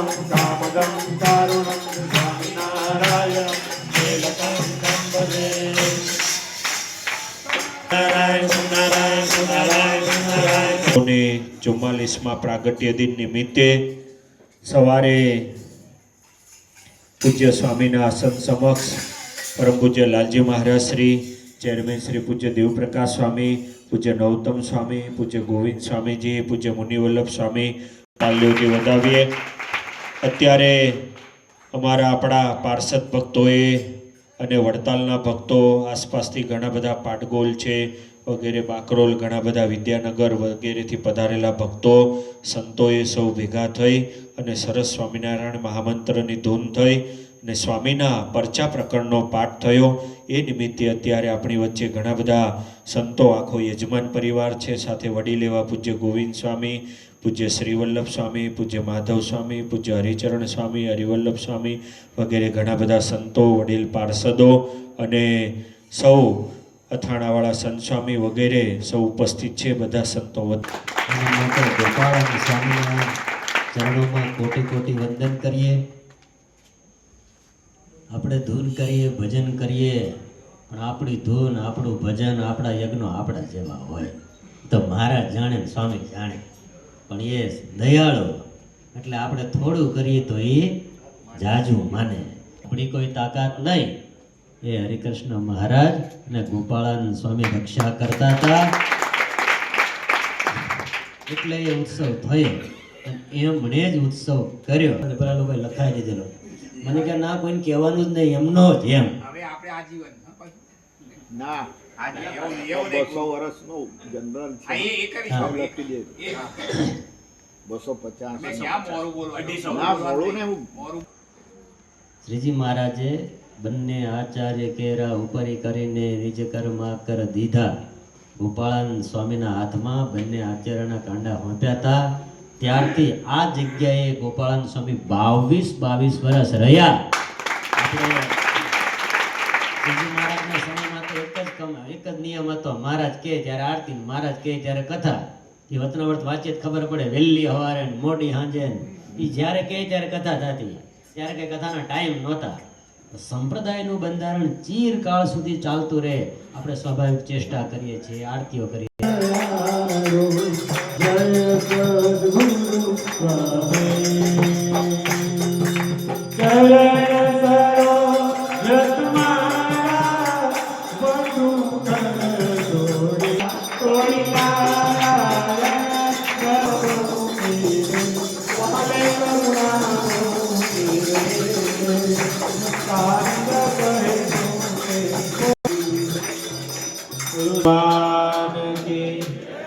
सुखदं कामदं कारुणं स्वामिनारायण नीलकण्ठं भजे नारायण नारायण नारायण नारायण 44માં પ્રાગટ્ય દિન નિમિત્તે સવારે પૂજ્ય સ્વામીના આસન સમક્ષ પરમ પૂજ્ય લાલજી મહારાજ શ્રી ચેરમેન શ્રી પૂજ્ય દેવપ્રકાશ સ્વામી પૂજ્ય નવતમ સ્વામી પૂજ્ય ગોવિંદ સ્વામીજી પૂજ્ય મુનિવલ્લભ સ્વામી તાલીઓથી વધાવીએ। અત્યારે અમારા આપણા પાર્ષદ ભક્તોએ અને વડતાલના ભક્તો આસપાસથી ઘણા બધા પાટગોલ છે વગેરે બાકરોલ ઘણા બધા વિદ્યાનગર વગેરેથી પધારેલા ભક્તો સંતોએ સૌ ભેગા થઈ અને સરસ સ્વામિનારાયણ મહામંત્રની ધૂન થઈ અને સ્વામીના પરચા પ્રકરણનો પાઠ થયો। એ નિમિત્તે અત્યારે આપણી વચ્ચે ઘણા બધા સંતો આખો યજમાન પરિવાર છે સાથે વડીલ એવા પૂજ્ય ગોવિંદ સ્વામી પૂજ્ય શ્રીવલ્લભ સ્વામી પૂજ્ય માધવ સ્વામી પૂજ્ય હરિચરણ સ્વામી હરિવલ્લભ સ્વામી વગેરે ઘણા બધા સંતો વડીલ પાર્ષદો અને સૌ અથાણાવાળા સંત સ્વામી વગેરે સૌ ઉપસ્થિત છે। બધા સંતો ગોપાલ સ્વામીના ચરણોમાં કોટી કોટી વંદન કરીએ। આપણે ધૂન કરીએ ભજન કરીએ પણ આપણી ધૂન આપણું ભજન આપણા યજ્ઞો આપણા જેવા હોય તો મહારાજ જાણે સ્વામી જાણે પણ એ દયાળુ એટલે આપણે થોડું કરીએ તો એ જાજુ માને। આપણી કોઈ તાકાત નહીં એ હરિકૃષ્ણ મહારાજ અને ગોપાળાનંદ સ્વામી રક્ષા કરતા હતા એટલે એ ઉત્સવ થયો એમણે જ ઉત્સવ કર્યો અને પેલા લોકો લખાઈ દીધેલો મને કે ના કોઈને કહેવાનું જ નહીં એમનો જ એમ હવે આપણે આજીવન ના આજે 200 વર્ષનું જનરલ છે આ એ કરી લખી દે 250 મેં ક્યાં મોરું બોલો 250 ના મોરું ને મોરું શ્રીજી મહારાજે બંને આચાર્ય કેરા ઉપરી કરીને નિજ કર્મા કર દીધા। ગોપાળાનંદ સ્વામીના હાથમાં બંને આચાર્યના કાંડા હોંપ્યા હતા ત્યારથી આ જગ્યાએ ગોપાળાનંદ સ્વામી 22 વર્ષ રહ્યા। આપણે શ્રીજી મહારાજના સમયમાં તો એક જ નિયમ હતો મહારાજ કહે ત્યારે આરતી મહારાજ કહે ત્યારે કથા એ વચનાવર્ત વાંચીએ ખબર પડે વહેલી સવારે મોડી સાંજે એ જ્યારે કહે ત્યારે કથા થતી ત્યારે કંઈ કથાના ટાઈમ નહોતા। સંપ્રદાયનું બંધારણ ચીરકાળ સુધી ચાલતું રહે આપણે સ્વાભાવિક ચેષ્ટા કરીએ છીએ આરતીઓ કરીએ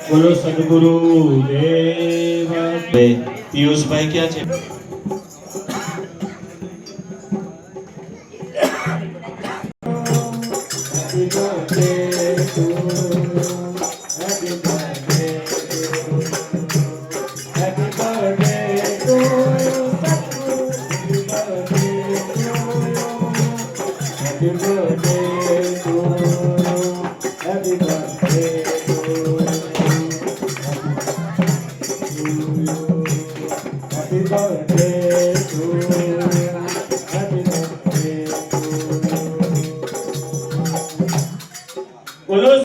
બોલો સદગુરુ દેવ। પિયુષભાઈ ક્યાં છે?